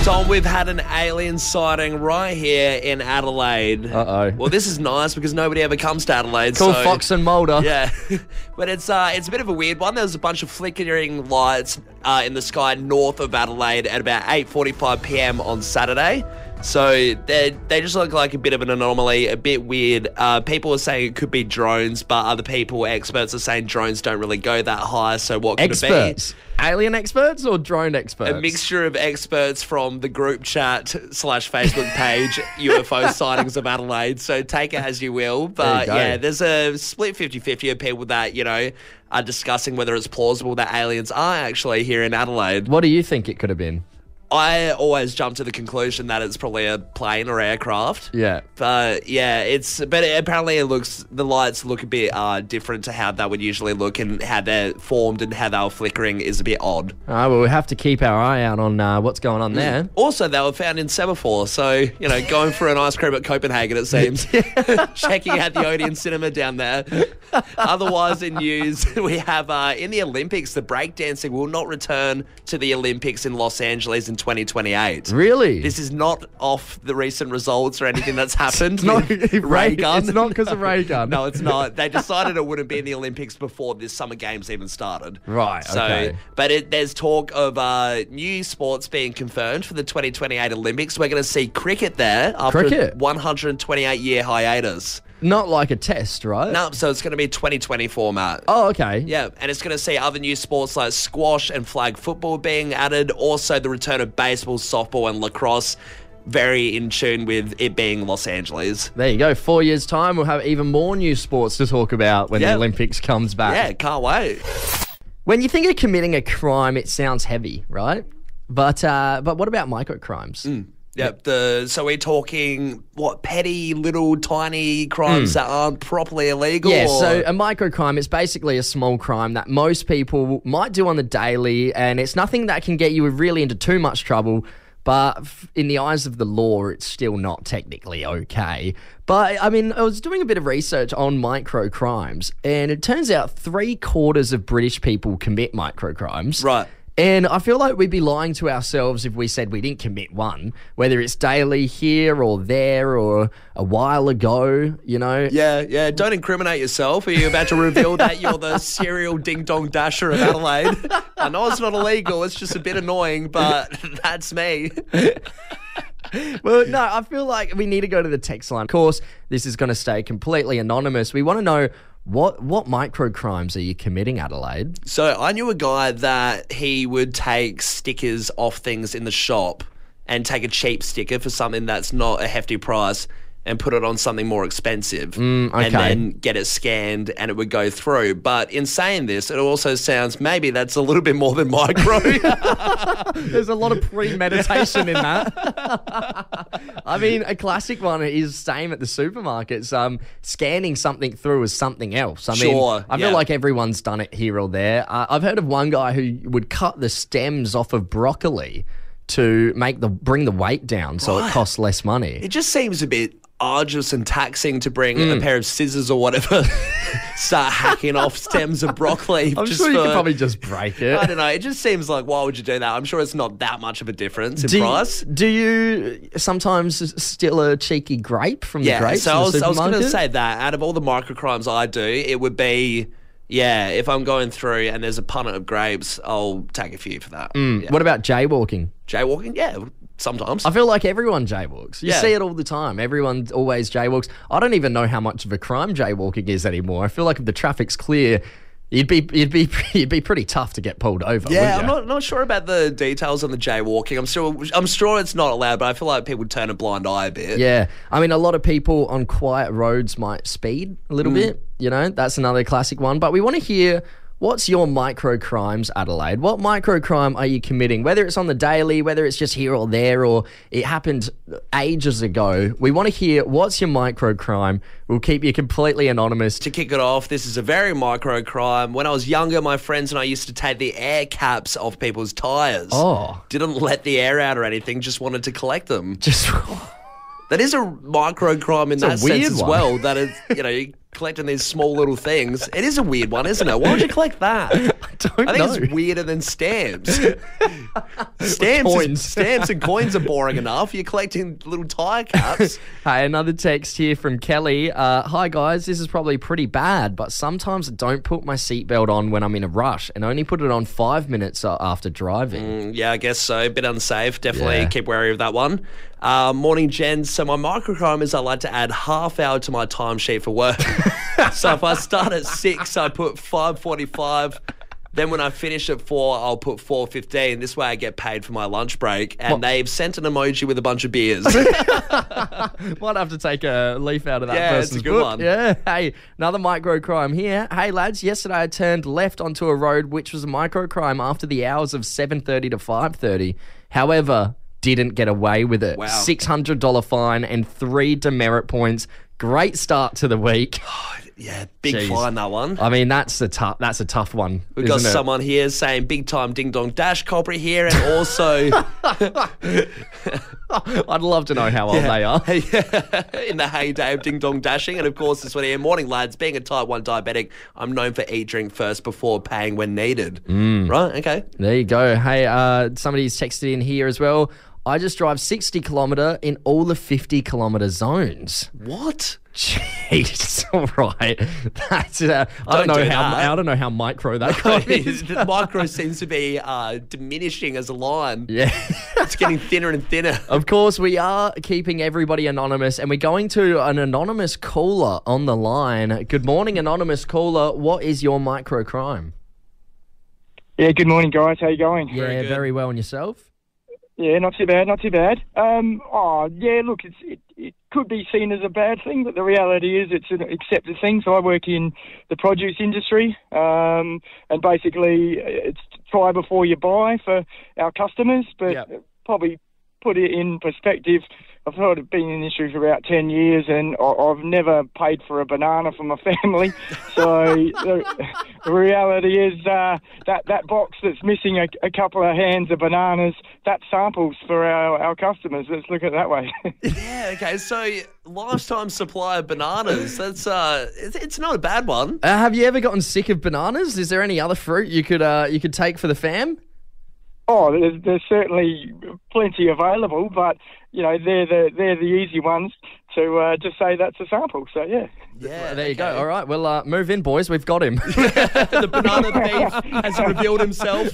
Tom, we've had an alien sighting right here in Adelaide. Uh-oh. Well, this is nice because nobody ever comes to Adelaide. Call so, Fox and Mulder. Yeah. But it's a bit of a weird one. There was a bunch of flickering lights in the sky north of Adelaide at about 8:45 p.m. on Saturday. So they just look like a bit of an anomaly, a bit weird. People are saying it could be drones, but other people, experts, are saying drones don't really go that high. So what could Experts. it be? Alien experts or drone experts? A mixture of experts from the group chat / Facebook page, UFO sightings of Adelaide. So take it as you will. But yeah, there's a split 50-50 of people that, are discussing whether it's plausible that aliens are actually here in Adelaide. What do you think it could have been? I always jump to the conclusion that it's probably a plane or aircraft. Yeah. But yeah, apparently the lights look a bit different to how they would usually look, and how they're formed and how they were flickering is a bit odd. Well, we have to keep our eye out on what's going on there. Also, they were found in Semaphore, so, going for an ice cream at Copenhagen, it seems. Checking out the Odeon Cinema down there. Otherwise, in news, we have in the Olympics, the breakdancing will not return to the Olympics in Los Angeles in 2028. Really? This is not off the recent results or anything that's happened. It's not Ray Gun. It's not because of Ray Gun. No, it's not. They decided it wouldn't be in the Olympics before this Summer Games even started. Right, okay. But there's talk of new sports being confirmed for the 2028 Olympics. We're going to see cricket there after a 128-year hiatus. Not like a test, right? No, so it's going to be 2020 format. Oh, okay. Yeah, and it's going to see other new sports like squash and flag football being added. Also, the return of baseball, softball, and lacrosse. Very in tune with it being Los Angeles. There you go. 4 years' time, we'll have even more new sports to talk about when the Olympics comes back. Yeah, can't wait. When you think of committing a crime, it sounds heavy, right? But what about microcrimes? Yep. So we're talking, petty, little, tiny crimes that aren't properly illegal? Yeah, so a microcrime is basically a small crime that most people might do on the daily, and it's nothing that can get you really into too much trouble, but in the eyes of the law, it's still not technically okay. But, I was doing a bit of research on microcrimes, and it turns out 3/4 of British people commit microcrimes. Right. And I feel like we'd be lying to ourselves if we said we didn't commit one, whether it's daily here or there or a while ago, Yeah. Don't incriminate yourself. Are you about to reveal that you're the serial ding-dong dasher of Adelaide? I know it's not illegal. It's just a bit annoying, but that's me. Well, no, I feel like we need to go to the text line. Of course, this is going to stay completely anonymous. We want to know what microcrimes are you committing, Adelaide? So I knew a guy that he would take stickers off things in the shop and take a cheap sticker for something that's not a hefty price and put it on something more expensive and then get it scanned and it would go through. But in saying this, it also sounds maybe that's a little bit more than micro. There's a lot of premeditation in that. A classic one is same at the supermarkets. Scanning something through as something else. I feel like everyone's done it here or there. I've heard of one guy who would cut the stems off of broccoli to bring the weight down so it costs less money. It just seems a bit arduous and taxing to bring a pair of scissors or whatever, start hacking off stems of broccoli. I'm sure you could probably just break it. I don't know. It just seems like, why would you do that? I'm sure it's not that much of a difference in price. Do you sometimes steal a cheeky grape from the grapes? So I was going to say that out of all the microcrimes I do, it would be, if I'm going through and there's a punnet of grapes, I'll take a few for that. Yeah. What about jaywalking? Jaywalking? Yeah, sometimes. I feel like everyone jaywalks. You see it all the time. Everyone always jaywalks. I don't even know how much of a crime jaywalking is anymore. I feel like if the traffic's clear, you'd be pretty tough to get pulled over. Yeah, I'm not sure about the details on the jaywalking. I'm sure it's not allowed, but I feel like people turn a blind eye a bit. Yeah, a lot of people on quiet roads might speed a little bit. That's another classic one. But we want to hear, what's your microcrimes, Adelaide? What microcrime are you committing? Whether it's on the daily, whether it's just here or there, or it happened ages ago. We want to hear, what's your microcrime? We'll keep you completely anonymous. To kick it off, this is a very microcrime. When I was younger, my friends and I used to take the air caps off people's tyres. Oh. Didn't let the air out or anything, just wanted to collect them. That is a microcrime in that sense as well. That is, collecting these small little things. It is a weird one, isn't it? Why would you collect that? I think know. it's weirder than stamps. Stamps and coins are boring enough. You're collecting little tyre caps. Hey, another text here from Kelly. Hi, guys. This is probably pretty bad, but sometimes I don't put my seatbelt on when I'm in a rush and only put it on 5 minutes after driving. Yeah, I guess so. A bit unsafe. Definitely Yeah. keep wary of that one. Morning, Jen. So my microcrime is I like to add half hour to my timesheet for work. So if I start at 6, I put 5:45. Then when I finish at 4, I'll put 4:15. This way I get paid for my lunch break. And they've sent an emoji with a bunch of beers. Might have to take a leaf out of that Yeah, it's person's a good book. one. Yeah. Hey, another microcrime here. Hey, lads, yesterday I turned left onto a road which was a microcrime after the hours of 7:30 to 5:30. However, didn't get away with it. Wow. $600 fine and 3 demerit points. Great start to the week. Yeah, big Jeez. fine, that one. I mean, that's a tough one. We've got isn't it? someone here saying big time ding dong dash culprit here, and also I'd love to know how old they are. in the heyday of ding dong dashing. And of course, this one here. Morning, lads. Being a type 1 diabetic, I'm known for eat drink first before paying when needed. Right? Okay. There you go. Hey, somebody's texted in here as well. I just drive 60 kilometre in all the 50 kilometre zones. What? Jeez, all right. That's I don't know how micro that crime is. The micro seems to be diminishing as a line. Yeah. It's getting thinner and thinner. Of course, we are keeping everybody anonymous, and we're going to an anonymous caller on the line. Good morning, anonymous caller. What is your micro crime? Yeah, good morning, guys. How you going? Yeah, good. very well. And yourself? Yeah, not too bad, not too bad. Look, it could be seen as a bad thing, but the reality is it's an accepted thing. So I work in the produce industry, and basically it's try before you buy for our customers, but probably put it in perspective. I've sort of been in the industry for about 10 years, and I've never paid for a banana for my family. So the reality is that box that's missing a couple of hands of bananas, that's samples for our customers. Let's look at it that way. Yeah, okay. So lifetime supply of bananas. That's it's not a bad one. Have you ever gotten sick of bananas? Is there any other fruit you could take for the fam? Oh, there's certainly plenty available, but you know they're the easy ones to just say that's a sample. So yeah. Yeah, There you go. All right, well, move in, boys. We've got him. The banana thief has revealed himself.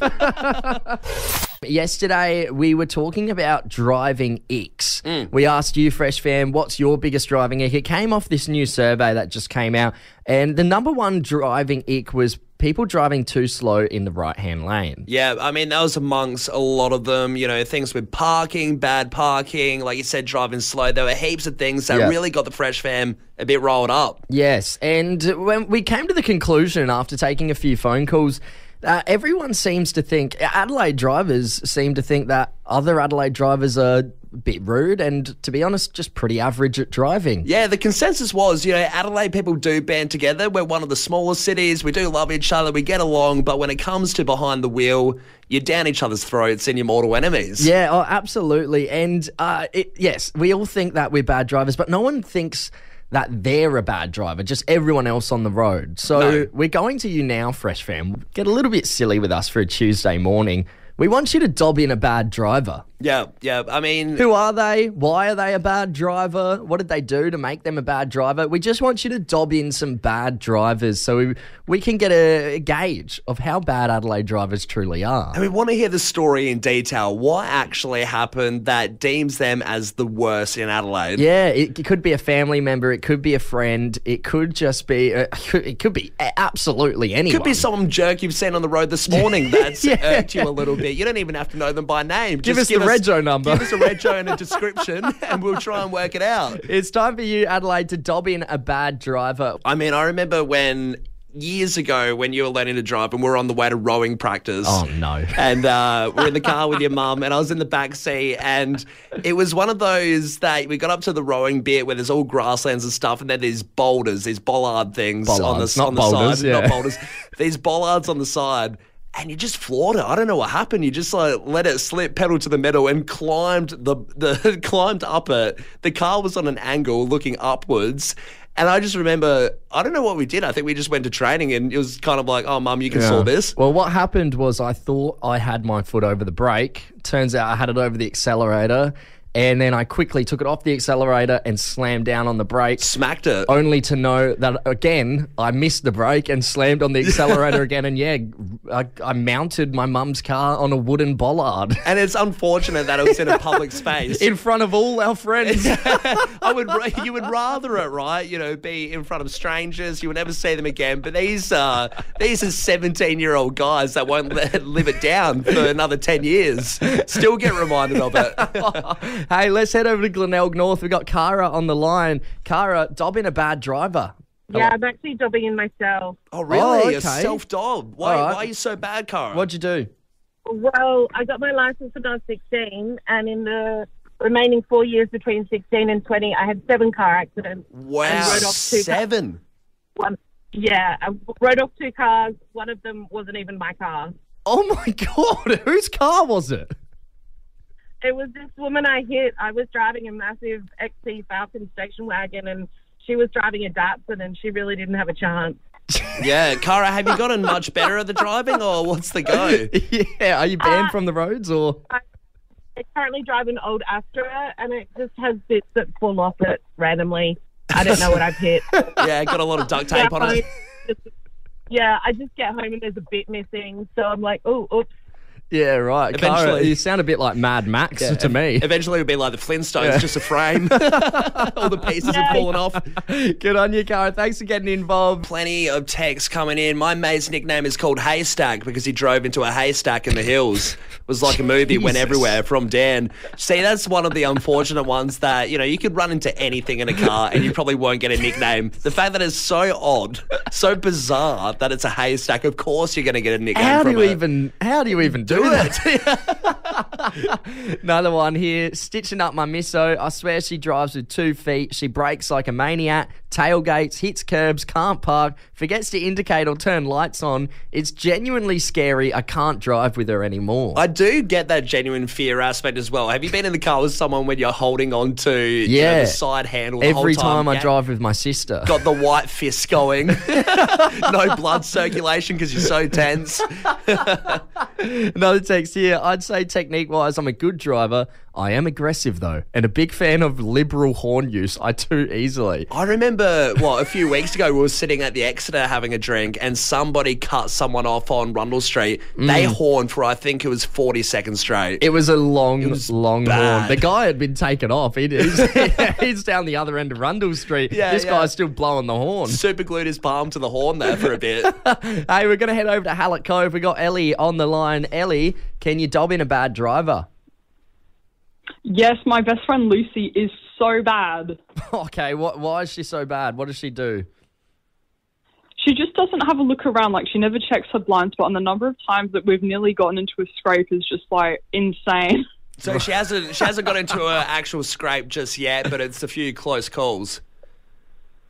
Yesterday, we were talking about driving icks. We asked you, Fresh Fam, what's your biggest driving ick? It came off this new survey that just came out, and the number one driving ick was people driving too slow in the right-hand lane. Yeah, I mean, that was amongst a lot of them, you know, things with parking, bad parking, like you said, driving slow. There were heaps of things that really got the Fresh Fam a bit rolled up. Yes, and when we came to the conclusion after taking a few phone calls, everyone seems to think, Adelaide drivers seem to think that other Adelaide drivers are a bit rude and, to be honest, just pretty average at driving. Yeah, the consensus was, you know, Adelaide people do band together. We're one of the smaller cities. We do love each other. We get along. But when it comes to behind the wheel, you're down each other's throats and you're mortal enemies. Yeah, oh, absolutely. And yes, we all think that we're bad drivers, but no one thinks that they're a bad driver, just everyone else on the road. So we're going to you now, Fresh Fam. Get a little bit silly with us for a Tuesday morning. We want you to dob in a bad driver. Yeah. I mean, Who are they? Why are they a bad driver? What did they do to make them a bad driver? We just want you to dob in some bad drivers so we can get a gauge of how bad Adelaide drivers truly are. and we want to hear the story in detail. What actually happened that deems them as the worst in Adelaide? Yeah, it could be a family member. It could be a friend. It could just be, it could be absolutely anyone. Could be some jerk you've seen on the road this morning that's irked you a little bit. You don't even have to know them by name. Give us the Rego number. Give us a Rego and a description and we'll try and work it out. It's time for you, Adelaide, to dob in a bad driver. I mean, I remember years ago when you were learning to drive and we were on the way to rowing practice. Oh, no. And we're in the car with your mum and I was in the back seat and it was one of those that we got up to the rowing bit where there's all grasslands and stuff and then there's boulders, these bollard things on the Bollards, not on the boulders, side. yeah. Not boulders. These bollards on the side. And you just floored it. I don't know what happened. You just like let it slip, pedal to the metal, and climbed climbed up it. The car was on an angle, looking upwards, And I just remember, I don't know what we did. I think we just went to training and it was kind of like, oh, Mum, you can sort this. Well, what happened was I thought I had my foot over the brake. Turns out I had it over the accelerator. And then I quickly took it off the accelerator and slammed down on the brake. Smacked it. Only to know that, again, I missed the brake and slammed on the accelerator again. And yeah, I mounted my mum's car on a wooden bollard. And it's unfortunate that it was in a public space. In front of all our friends. You would rather it, right? You know, be in front of strangers. You would never see them again. But these are 17-year-old guys that won't live it down for another 10 years. Still get reminded of it. Hey, let's head over to Glenelg North. We've got Cara on the line. Cara, dobbing a bad driver. Yeah, I'm actually dobbing in myself. Oh, really? Oh, okay. A self-dob. Why are you so bad, Cara? What'd you do? Well, I got my license when I was 16, and in the remaining 4 years between 16 and 20, I had 7 car accidents. Wow, and rode off 2 7? Cars. I rode off 2 cars. One of them wasn't even my car. Oh, my God. Whose car was it? It was this woman I hit. I was driving a massive XC Falcon station wagon, and she was driving a Datsun, and she really didn't have a chance. Yeah, Cara, have you gotten much better at the driving, or what's the go? Yeah, are you banned from the roads, or? I currently drive an old Astra, and it just has bits that fall off it randomly. I don't know what I've hit. Yeah, got a lot of duct tape on it. Yeah, I just get home and there's a bit missing, so I'm like, oh, oops. Yeah, right. Eventually- Cara, you sound a bit like Mad Max to me. Eventually it'll be like the Flintstones, just a frame. All the pieces have fallen off. Good on you, Cara. Thanks for getting involved. Plenty of texts coming in. My mate's nickname is called Haystack because he drove into a haystack in the hills. It was like a movie, went everywhere from Dan. See, that's one of the unfortunate ones that, you know, you could run into anything in a car and you probably won't get a nickname. The fact that it's so odd, so bizarre that it's a haystack, of course you're going to get a nickname How do you even do that? Another one here, stitching up my misso. I swear she drives with 2 feet. She brakes like a maniac, tailgates, hits curbs, can't park, forgets to indicate or turn lights on. It's genuinely scary. I can't drive with her anymore. I do get that genuine fear aspect as well. Have you been in the car with someone when you're holding on to the side handle the Every whole time? I drive with my sister. Got the white fist going. No blood circulation because you're so tense. Another text here. I'd say technique-wise, I'm a good driver. I am aggressive, though, and a big fan of liberal horn use. I too easily. I remember, a few weeks ago, we were sitting at the Exeter having a drink and somebody cut someone off on Rundle Street. They horned for, I think it was 40 seconds straight. It was a long horn. bad. The guy had been taken off. He's down the other end of Rundle Street. This guy's still blowing the horn. Super glued his palm to the horn there for a bit. Hey, we're going to head over to Hallett Cove. We got Ellie on the line. Ellie, can you dob in a bad driver? Yes, my best friend Lucy is so bad. Okay, why is she so bad? What does she do? She just doesn't have a look around. Like, she never checks her blind spot, and the number of times that we've nearly gotten into a scrape is just, like, insane. So she hasn't got into an actual scrape just yet, but it's a few close calls.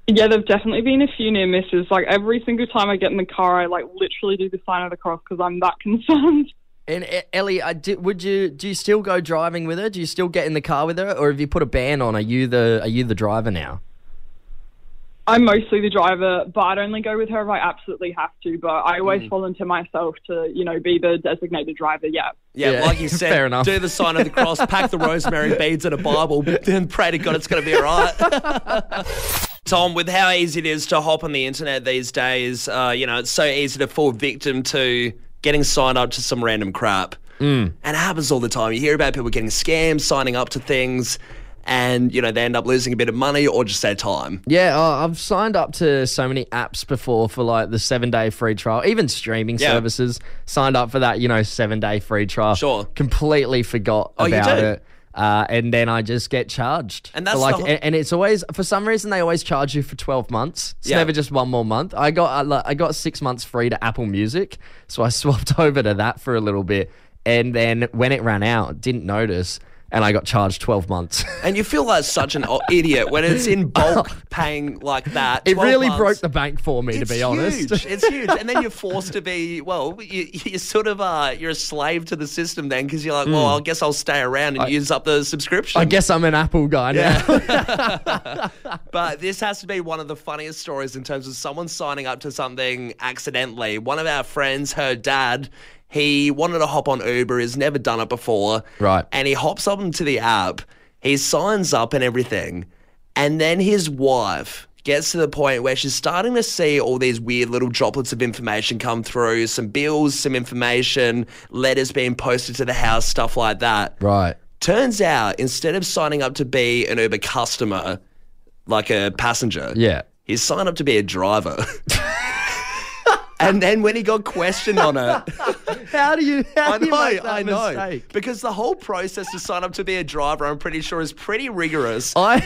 Yeah, there've definitely been a few near misses. Like, every single time I get in the car, I, like, literally do the sign of the cross because I'm that concerned. And Ellie, do you still go driving with her? Do you still get in the car with her, or have you put a ban on? Are you the driver now? I'm mostly the driver, but I'd only go with her if I absolutely have to. But I always volunteer myself to, be the designated driver. Yeah, like you said, fair enough. Do the sign of the cross, pack the rosemary beads and a Bible, and pray to God it's going to be all right. Tom, with how easy it is to hop on the internet these days, it's so easy to fall victim to getting signed up to some random crap. And it happens all the time. You hear about people getting scammed, signing up to things, and, they end up losing a bit of money or just their time. Yeah, I've signed up to so many apps before for, like, the 7-day free trial, even streaming services. Signed up for that, 7-day free trial. Sure. Completely forgot about it. And then I just get charged. And that's and it's always, for some reason, they always charge you for 12 months. It's never just one more month. I got 6 months free to Apple Music, so I swapped over to that for a little bit. And then when it ran out, didn't notice. and I got charged 12 months. And you feel like such an idiot when it's in bulk paying like that. It 12 really months. broke the bank for me, to be honest. It's huge. And then you're forced to be, well, you're sort of, you're a slave to the system then because you're like, well, I guess I'll stay around and use up the subscription. I guess I'm an Apple guy now. But this has to be one of the funniest stories in terms of someone signing up to something accidentally. One of our friends, her dad, he wanted to hop on Uber. He's never done it before. Right. And he hops up into the app. He signs up and everything. And then his wife gets to the point where she's starting to see all these weird little droplets of information come through, some bills, some information, letters being posted to the house, stuff like that. Right. Turns out, instead of signing up to be an Uber customer, like a passenger, he signed up to be a driver. And then when he got questioned on it, How do you make that I know. mistake? Because the whole process to sign up to be a driver, I'm pretty sure, is pretty rigorous. I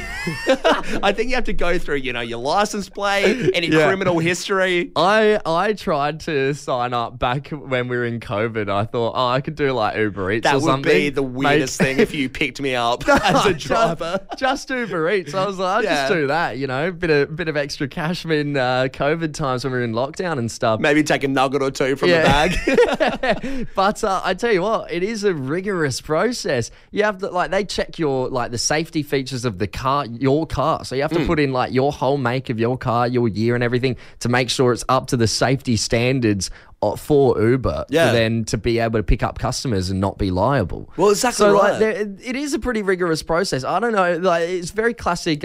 think you have to go through, your license plate, any criminal history. I tried to sign up back when we were in COVID. I thought, I could do like Uber Eats That or would something. be the weirdest thing if you picked me up as a driver. Just Uber Eats. I was like, I'll just do that, bit of extra cash in COVID times when we were in lockdown and stuff. Maybe take a nugget or two from the bag. But I tell you what, it is a rigorous process. You have to, they check your, the safety features of the car, your car. So you have to put in, your whole make of your car, your year and everything to make sure it's up to the safety standards for Uber for then to be able to pick up customers and not be liable. Well, exactly right. It is a pretty rigorous process. I don't know, it's very classic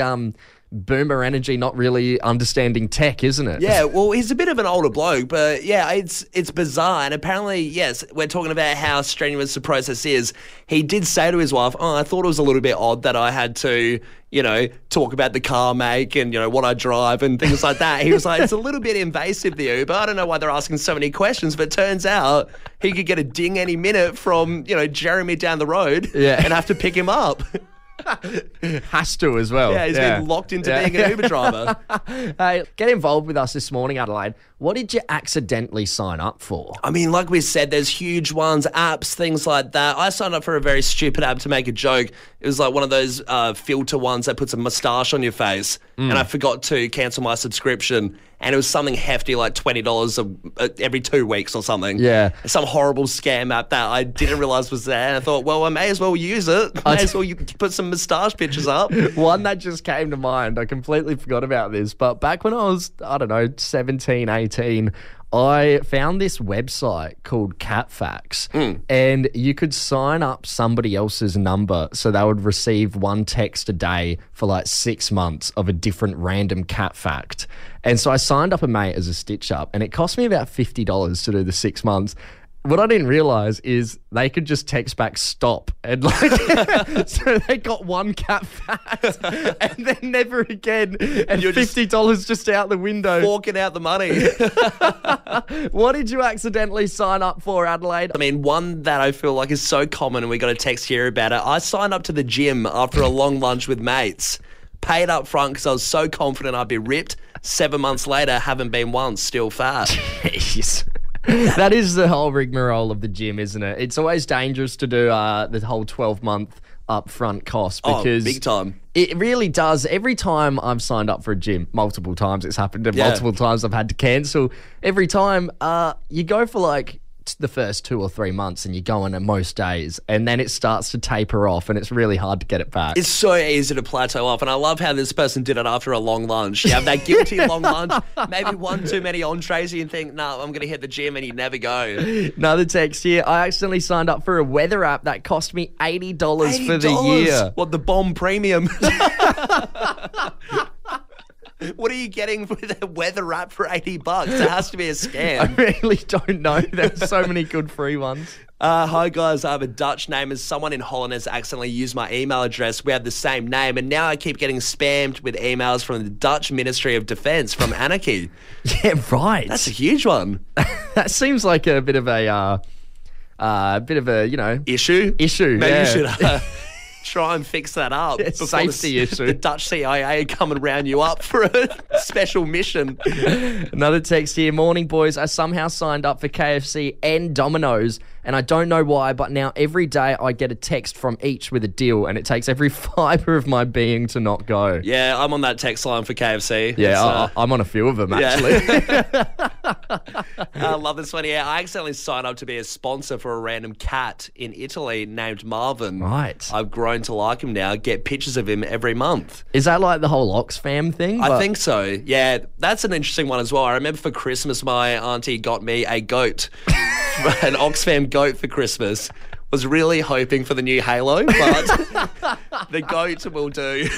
boomer energy, not really understanding tech, isn't it? Yeah, well, he's a bit of an older bloke, but it's bizarre. And apparently, yes, we're talking about how strenuous the process is. He did say to his wife, I thought it was a little bit odd that I had to, talk about the car make and, what I drive and things like that. He was like, it's a little bit invasive, the Uber. I don't know why they're asking so many questions, but it turns out he could get a ding any minute from, Jeremy down the road and have to pick him up. Has to as well. Yeah, he's been locked into being an Uber driver. Hey, get involved with us this morning, Adelaide. What did you accidentally sign up for? I mean, like we said, there's huge ones, apps, things like that. I signed up for a very stupid app to make a joke. It was like one of those filter ones that puts a moustache on your face. And I forgot to cancel my subscription. And it was something hefty, like $20 every 2 weeks or something. Yeah. Some horrible scam app that I didn't realise was there. And I thought, well, I may as well use it. May as well put some moustache pictures up. One that just came to mind, I completely forgot about this, but back when I was, 17, 18, I found this website called Catfax, and you could sign up somebody else's number so they would receive one text a day for 6 months of a different random cat fact. And so I signed up a mate as a stitch up, and it cost me about $50 to do the 6 months. What I didn't realise is they could just text back stop and so they got one cat fact and then never again, and you're $50 just out the window. Forking out the money. What did you accidentally sign up for, Adelaide? I mean, one that I feel like is so common, and we got a text here about it. I signed up to the gym after a long lunch with mates. Paid up front because I was so confident I'd be ripped. 7 months later, haven't been once, still fat. Jeez. That is the whole rigmarole of the gym, isn't it? It's always dangerous to do the whole 12-month upfront cost because big time. It really does. Every time I've signed up for a gym, multiple times it's happened, and multiple times I've had to cancel. Every time you go for the first 2 or 3 months and you're going at most days, and then it starts to taper off and it's really hard to get it back. It's so easy to plateau off, and I love how this person did it after a long lunch. You have that guilty long lunch, maybe one too many entrees, and you think, no, I'm going to hit the gym, and you never go. Another text here. I accidentally signed up for a weather app that cost me $80 for the year. What, the bomb premium? What are you getting with a weather app for $80? It has to be a scam. I really don't know. There's so many good free ones. Hi guys, I have a Dutch name as someone in Holland has accidentally used my email address. We have the same name, and now I keep getting spammed with emails from the Dutch Ministry of Defence from Anarchy. Yeah, right. That's a huge one. That seems like a bit of a, issue. Maybe you should try and fix that up. It's before safety issue. The Dutch CIA coming round you up for a special mission. Another text here. Morning, boys. I somehow signed up for KFC and Domino's, and I don't know why, but now every day I get a text from each with a deal, and it takes every fibre of my being to not go. Yeah, I'm on that text line for KFC. Yeah, I'm on a few of them, actually. I love this one here. I accidentally signed up to be a sponsor for a random cat in Italy named Marvin. Right. I've grown to like him now. Get pictures of him every month. Is that like the whole Oxfam thing? I think so. Yeah, that's an interesting one as well. I remember for Christmas, my auntie got me a goat, an Oxfam goat for Christmas. Was really hoping for the new Halo, but the goat will do.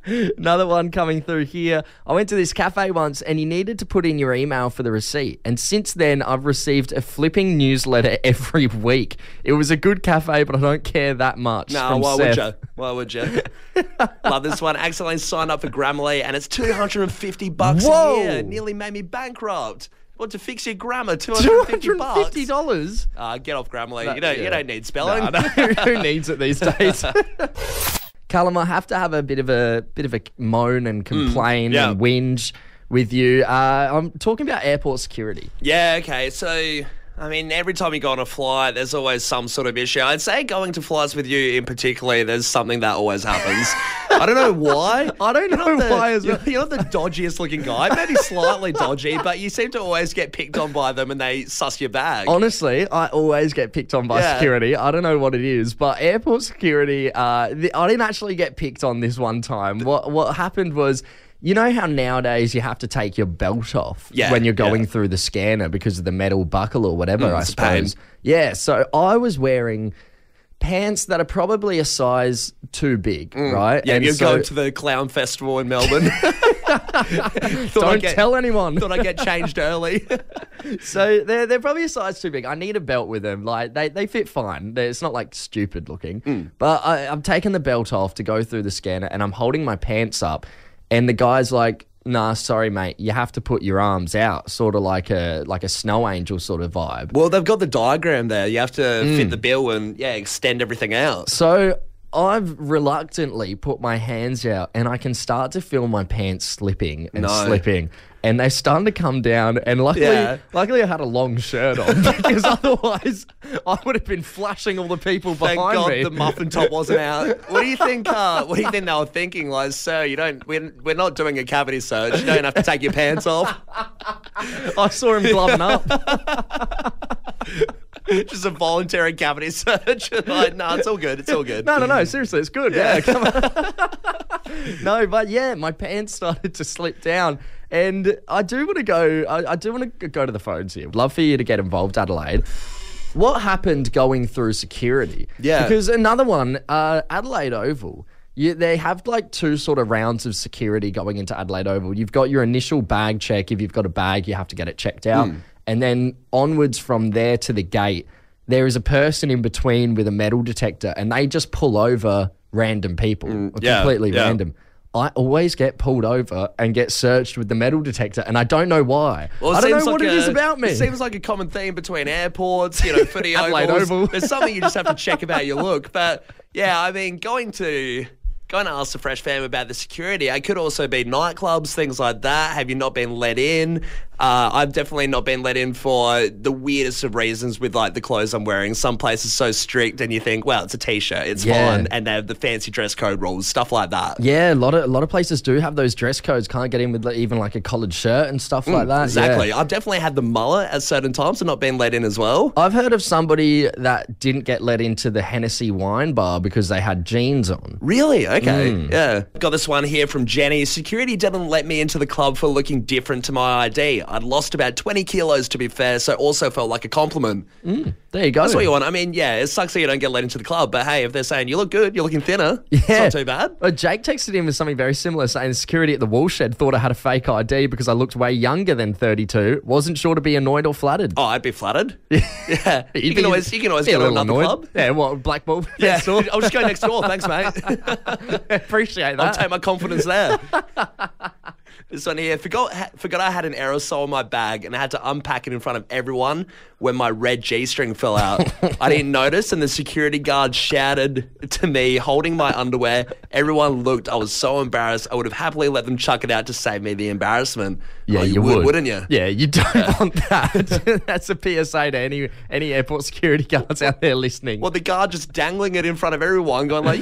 Another one coming through here. I went to this cafe once and you needed to put in your email for the receipt. And since then, I've received a flipping newsletter every week. It was a good cafe, but I don't care that much. No, why would you? Why would you? Love this one. Accidentally signed up for Grammarly and it's $250 Whoa. a year. It nearly made me bankrupt. What, to fix your grammar? $250? $250? Get off Grammarly. No, you don't need spelling. No, who needs it these days? Callum, I have to have a bit of a moan and complain and whinge with you. I'm talking about airport security. Yeah, okay. So, I mean, every time you go on a flight, there's always some sort of issue. I'd say going to flights with you in particular, there's something that always happens. I don't know why. I don't know why as well. You're not the dodgiest looking guy. Maybe slightly dodgy, but you seem to always get picked on by them and they suss your bag. Honestly, I always get picked on by security. I don't know what it is, but airport security, I didn't actually get picked on this one time. What happened was, you know how nowadays you have to take your belt off when you're going through the scanner because of the metal buckle or whatever, I suppose. Yeah, so I was wearing pants that are probably a size too big, right? Yeah, you're going to the Clown Festival in Melbourne. Don't tell anyone. Thought I'd get changed early. So they're probably a size too big. I need a belt with them. Like they fit fine. It's not like stupid looking. But I'm taking the belt off to go through the scanner and I'm holding my pants up and the guy's like, nah, sorry, mate, you have to put your arms out, sort of like a snow angel sort of vibe. Well, they've got the diagram there. You have to fit the bill and, extend everything out. So I've reluctantly put my hands out and I can start to feel my pants slipping and slipping. And they're starting to come down. And luckily I had a long shirt on because otherwise I would have been flashing all the people behind me. Thank God the muffin top wasn't out. What do you think? What do you think they were thinking? Like, sir, we're not doing a cavity search. You don't have to take your pants off. I saw him gloving up. Just a voluntary cavity search. Like, no, it's all good. It's all good. No. Seriously, it's good. Yeah, come on. No, but my pants started to slip down. And I do want to go. I do want to go to the phones here. Love for you to get involved, Adelaide. What happened going through security? Yeah, because another one, Adelaide Oval. They have like two sort of rounds of security going into Adelaide Oval. You've got your initial bag check. If you've got a bag, you have to get it checked out, and then onwards from there to the gate, there is a person in between with a metal detector, and they just pull over random people, completely random. I always get pulled over and get searched with the metal detector, and I don't know why. Well, I don't know what it is about me. It seems like a common theme between airports, footy ovals. Oval. There's something you just have to check about your look. But, yeah, I mean, going to ask the Fresh Fam about the security, it could also be nightclubs, things like that. Have you not been let in? I've definitely not been let in for the weirdest of reasons with like the clothes I'm wearing. Some places so strict and you think, well, it's a t-shirt, it's fine, and they have the fancy dress code rules, stuff like that. Yeah, a lot of places do have those dress codes. Can't get in with even like a collared shirt and stuff like that. Exactly. Yeah. I've definitely had the mullet at certain times and not been let in as well. I've heard of somebody that didn't get let into the Hennessy wine bar because they had jeans on. Really? Okay. Yeah. Got this one here from Jenny. Security didn't let me into the club for looking different to my ID. I'd lost about 20 kilos to be fair, so also felt like a compliment. There you go. That's what you want. I mean, yeah, it sucks that you don't get let into the club, but hey, if they're saying you look good, you're looking thinner, it's not too bad. Well, Jake texted in with something very similar, saying security at the Woolshed thought I had a fake ID because I looked way younger than 32. Wasn't sure to be annoyed or flattered. Oh, I'd be flattered. Yeah. You can always go to another club. Yeah, what, Black Ball? Yeah, I'll just go next door. Thanks, mate. Appreciate that. I'll take my confidence there. This one here, forgot I had an aerosol in my bag and I had to unpack it in front of everyone when my red G-string fell out. I didn't notice and the security guard shouted to me, holding my underwear. Everyone looked. I was so embarrassed. I would have happily let them chuck it out to save me the embarrassment. Yeah, oh, you would, wouldn't you? Yeah, you don't want that. That's a PSA to any airport security guards out there listening. Well, the guard just dangling it in front of everyone, going like,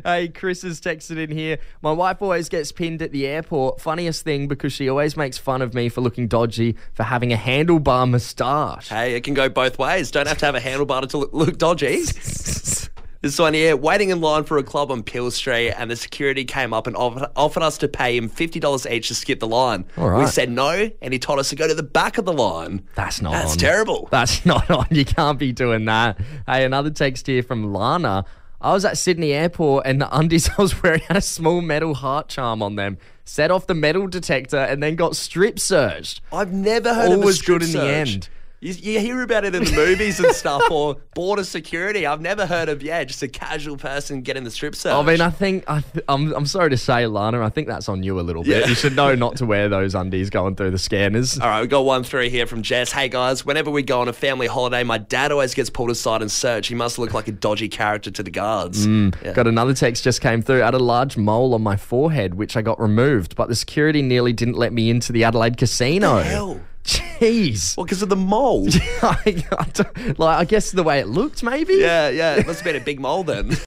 Hey, Chris has texted in here. My wife always gets pinned at the airport. Funniest thing, because she always makes fun of me for looking dodgy for having a handlebar moustache. Hey, it can go both ways. Don't have to have a handlebar to look dodgy. This one here, waiting in line for a club on Peel Street, and the security came up and offered us to pay him $50 each to skip the line. All right. We said no, and he told us to go to the back of the line. That's That's terrible. That's not on. You can't be doing that. Hey, another text here from Lana. I was at Sydney Airport and the undies I was wearing had a small metal heart charm on them. Set off the metal detector and then got strip searched. I've never heard All of a was strip good in the search. end. You hear about it in the movies and stuff, or border security. I've never heard of, just a casual person getting the strip search. I mean, I think I'm sorry to say, Lana, I think that's on you a little bit. Yeah. You should know not to wear those undies going through the scanners. All right, we got one through here from Jess. Hey guys, whenever we go on a family holiday, my dad always gets pulled aside and searched. He must look like a dodgy character to the guards. Yeah. Got another text just came through. I had a large mole on my forehead, which I got removed, but the security nearly didn't let me into the Adelaide casino. What the hell? Jeez. Well, because of the mole. I guess the way it looked, maybe? Yeah, it must have been a big mole then.